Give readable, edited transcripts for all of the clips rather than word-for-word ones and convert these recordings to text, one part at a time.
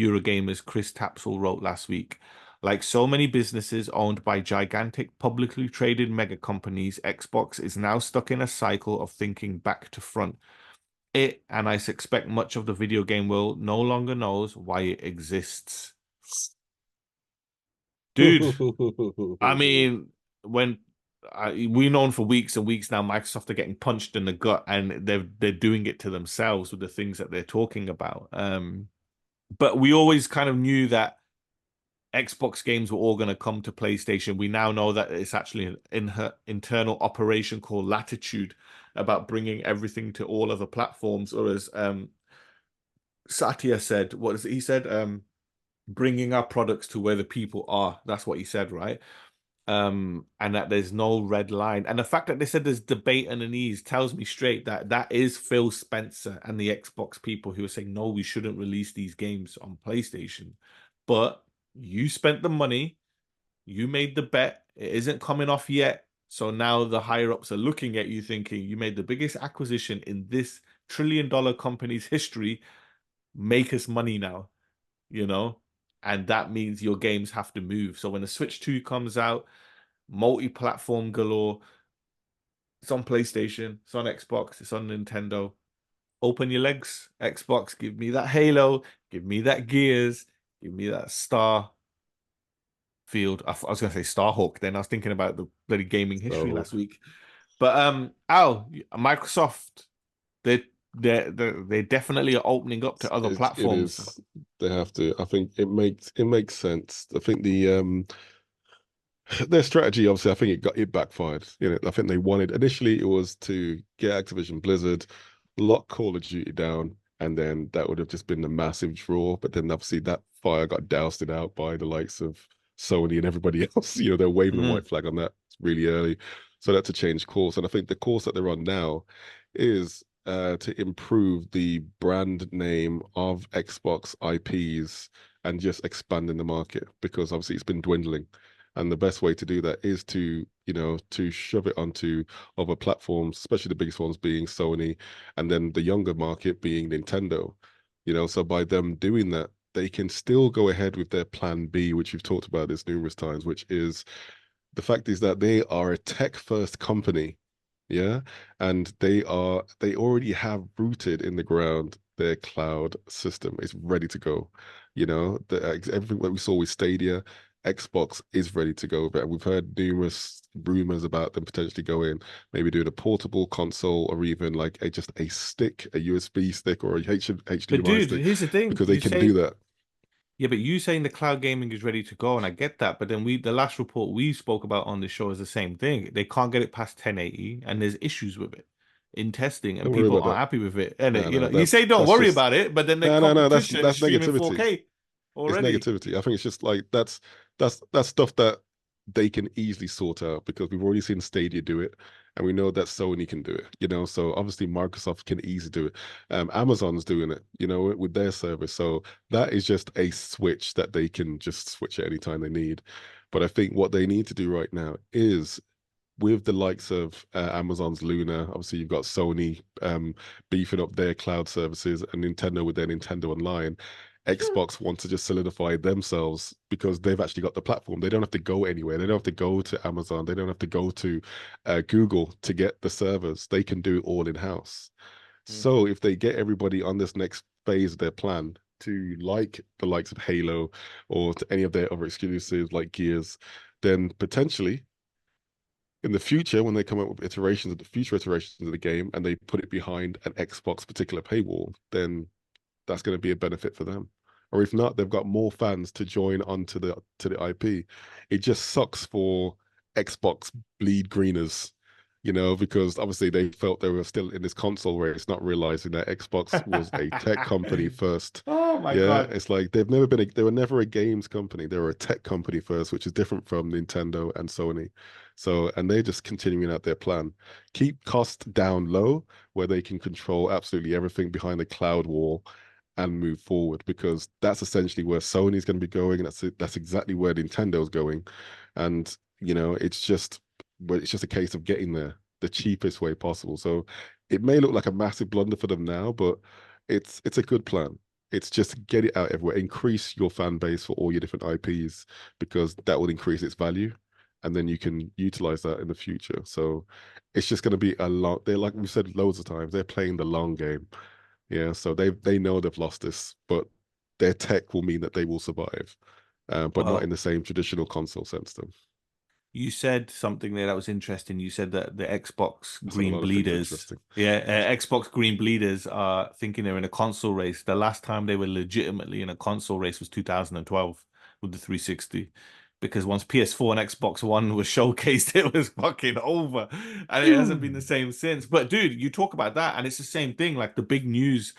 Eurogamer's Chris Tapsell wrote last week. Like so many businesses owned by gigantic publicly traded mega companies, Xbox is now stuck in a cycle of thinking back to front. It, and I suspect much of the video game world, no longer knows why it exists. Dude, I mean, when we known for weeks and weeks now, Microsoft are getting punched in the gut, and they're doing it to themselves with the things that they're talking about. But we always kind of knew that Xbox games were all going to come to PlayStation. We now know that it's actually an in her internal operation called Latitude about bringing everything to all other platforms, or as Satya said, what is it? He said, bringing our products to where the people are. That's what he said, right? And that there's no red line. And the fact that they said there's debate and unease tells me straight that that is Phil Spencer and the Xbox people who are saying, no, we shouldn't release these games on PlayStation. But you spent the money, you made the bet, it isn't coming off yet. So now the higher ups are looking at you thinking, you made the biggest acquisition in this trillion-dollar company's history. Make us money now, you know? And that means your games have to move. So when the Switch 2 comes out, multi-platform galore, it's on PlayStation, it's on Xbox, it's on Nintendo. Open your legs, Xbox. Give me that Halo, give me that Gears, give me that Starfield. I was going to say Starhawk. Then I was thinking about the bloody gaming history last week. But Al, Microsoft, they definitely are opening up to other It platforms. is. They have to. I think it makes sense. I think their strategy, obviously, I think it backfired. You know, I think they wanted initially it was to get Activision Blizzard, lock Call of Duty down, and then that would have just been a massive draw. But then obviously that fire got doused out by the likes of Sony and everybody else. You know, they're waving the white flag on that really early. So that's a change course. And I think the course that they're on now is to improve the brand name of Xbox IPs and just expanding the market because obviously it's been dwindling. And the best way to do that is to, you know, to shove it onto other platforms, especially the biggest ones being Sony, and then the younger market being Nintendo. You know, so by them doing that, they can still go ahead with their plan B, which we've talked about this numerous times, which is the fact is that they are a tech first company. Yeah. And they already have rooted in the ground their cloud system. It's ready to go. You know, everything that we saw with Stadia, Xbox is ready to go. But we've heard numerous rumors about them potentially going, maybe doing a portable console or even like just a stick, a USB stick or a But HDMI dude, stick, here's the thing. because they can do that. Yeah, but you saying the cloud gaming is ready to go, and I get that. But then the last report we spoke about on the show is the same thing. They can't get it past 1080, and there's issues with it in testing, and Don't worry people about aren't that. happy with it. And No, you no, know, you say don't that's worry just about it, but then the no. competition is That's streaming negativity. 4K It's already. negativity. I think it's just like that's stuff that they can easily sort out because we've already seen Stadia do it, and we know that Sony can do it. You know, so obviously Microsoft can easily do it. Amazon's doing it. You know, with their service. So that is just a switch that they can just switch at any time they need. But I think what they need to do right now is with the likes of Amazon's Luna, obviously you've got Sony beefing up their cloud services and Nintendo with their Nintendo Online. Xbox wants to just solidify themselves because they've actually got the platform. They don't have to go anywhere. They don't have to go to Amazon. They don't have to go to Google to get the servers. They can do it all in house. Mm. So if they get everybody on this next phase of their plan to like the likes of Halo or to any of their other exclusives like Gears, then potentially in the future, when they come up with iterations of the future iterations of the game and they put it behind an Xbox particular paywall, then that's going to be a benefit for them. Or if not, they've got more fans to join onto the IP. It just sucks for Xbox bleed greeners, you know, because obviously they felt they were still in this console race, not realizing that Xbox was a tech company first. Oh my Yeah, God. it's like they were never a games company. They were a tech company first, which is different from Nintendo and Sony. So, and they're just continuing out their plan. Keep cost down low where they can control absolutely everything behind the cloud wall and move forward because that's essentially where Sony's going to be going. And that's exactly where Nintendo's going. And, you know, it's just a case of getting there the cheapest way possible. So it may look like a massive blunder for them now, but it's a good plan. It's just get it out everywhere. Increase your fan base for all your different IPs because that will increase its value, and then you can utilize that in the future. So it's just going to be a long. They're like we said loads of times. They're playing the long game. Yeah, so they know they've lost this, but their tech will mean that they will survive, but not in Well, the same traditional console sense. Though you said something there that was interesting. You said that the Xbox I said a Green lot of things Bleeders, interesting. yeah, Xbox Green Bleeders are thinking they're in a console race. The last time they were legitimately in a console race was 2012 with the 360. Because once PS4 and Xbox One was showcased, it was fucking over. And it hasn't been the same since. But dude, you talk about that, and it's the same thing. Like the big news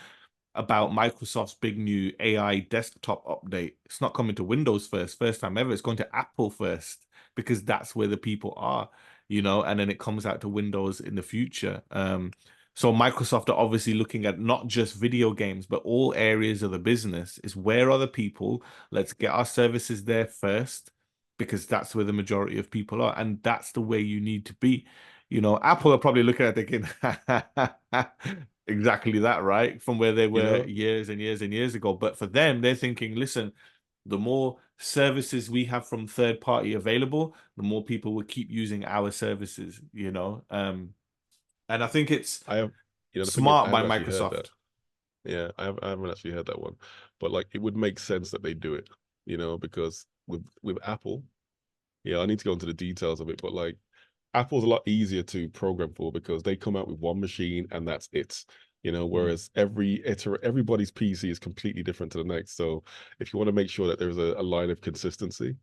about Microsoft's big new AI desktop update. It's not coming to Windows first, first time ever. It's going to Apple first because that's where the people are, and then it comes out to Windows in the future. So Microsoft are obviously looking at not just video games, but all areas of the business. Is where are the people? Let's get our services there first because that's where the majority of people are, and that's the way you need to be. Apple are probably looking at it thinking, exactly that, right? From where they You were know, years and years and years ago. But for them, they're thinking, listen, the more services we have from third party available, the more people will keep using our services. And I think it's I have, the thing is, I smart by haven't actually heard that. Microsoft. Yeah, I haven't actually heard that one, but like it would make sense that they do it, because with Apple, yeah, I need to go into the details of it, but like Apple's a lot easier to program for because they come out with one machine and that's it. Mm. Whereas everybody's PC is completely different to the next. So if you want to make sure that there's a line of consistency,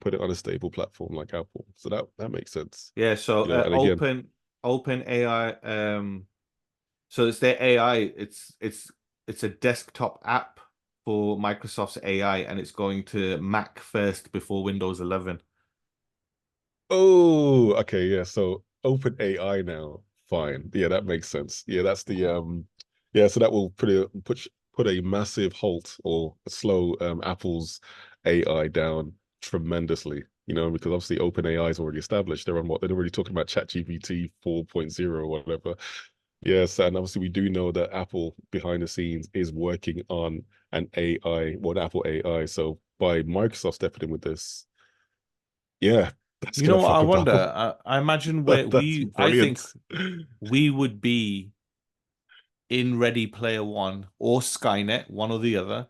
put it on a stable platform like Apple. So that makes sense. Yeah, so And again, open AI, so it's their AI, it's a desktop app for Microsoft's AI, and it's going to Mac first before Windows 11. oh, okay, yeah. So open AI now, fine. Yeah, that makes sense. Yeah, that's the yeah, so that will put a massive halt or slow Apple's AI down tremendously, because obviously open AI is already established. They're on what they're already talking about ChatGPT 4.0 or whatever. Yes, and obviously we do know that Apple behind the scenes is working on an AI, what Apple AI. So by Microsoft stepping in with this, yeah, that's You gonna know what I fuck up Apple. wonder? I imagine where That's I think brilliant. we would be in Ready Player One or Skynet, one or the other,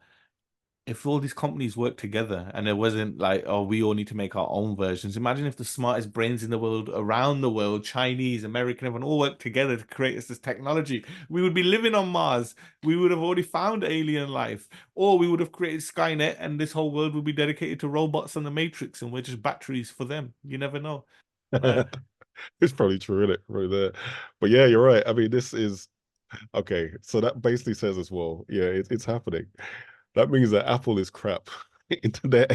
if all these companies worked together and it wasn't like, oh, we all need to make our own versions. Imagine if the smartest brains in the world, around the world, Chinese, American, everyone all worked together to create this technology. We would be living on Mars. We would have already found alien life, or we would have created Skynet, and this whole world would be dedicated to robots and the Matrix, and we're just batteries for them. You never know. Uh, It's probably true, isn't it? Right there. But yeah, you're right. I mean, this is okay. So that basically says as well, yeah, it's happening. That means that Apple is crap into their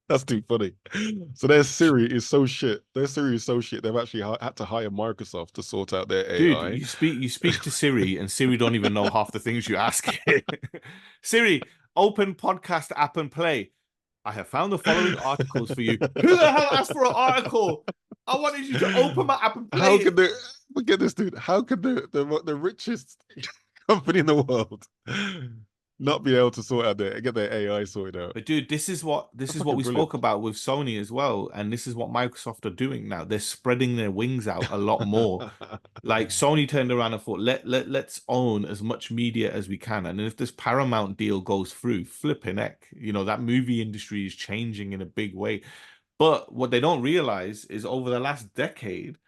That's too funny. So their Siri is so shit. Their Siri is so shit. They've actually had to hire Microsoft to sort out their Dude, AI. you speak to Siri, and Siri don't even know half the things you ask it. Siri, open podcast app and play. I have found the following articles for you. Who the hell asked for an article? I wanted you to open my app and play How could it. the Look at this dude? How could the richest company in the world not be able to sort out get their AI sorted out? But dude, this is what Fucking we spoke brilliant. about with Sony as well, and this is what Microsoft are doing now. They're spreading their wings out a lot more. Like Sony turned around and thought, let's own as much media as we can. And if this Paramount deal goes through, flipping heck, that movie industry is changing in a big way. But what they don't realize is over the last decade,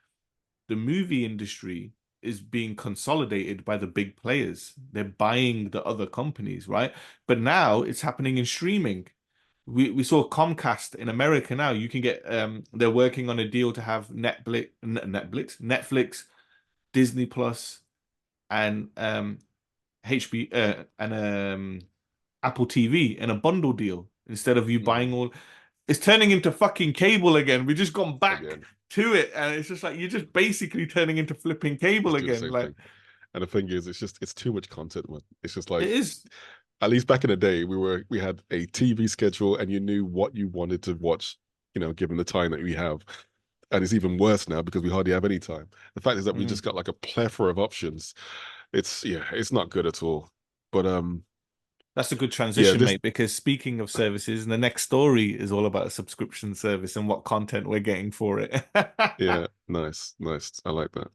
the movie industry is being consolidated by the big players. They're buying the other companies, right? But now it's happening in streaming. We saw Comcast in America now. You can get they're working on a deal to have Netflix, Disney Plus, and HB and Apple TV in a bundle deal instead of you Mm, buying all. It's turning into fucking cable again. We've just gone back again, to it, and it's just like you're just basically turning into flipping cable just do the again. same Like thing. And the thing is, it's too much content, man. It's just like it is. at least back in the day, we had a TV schedule and you knew what you wanted to watch, given the time that we have. And it's even worse now because we hardly have any time. The fact is that we Mm. just got like a plethora of options. It's not good at all. But That's a good Yeah, transition, this mate, because speaking of services, the next story is all about a subscription service and what content we're getting for it. yeah, nice, nice. I like that.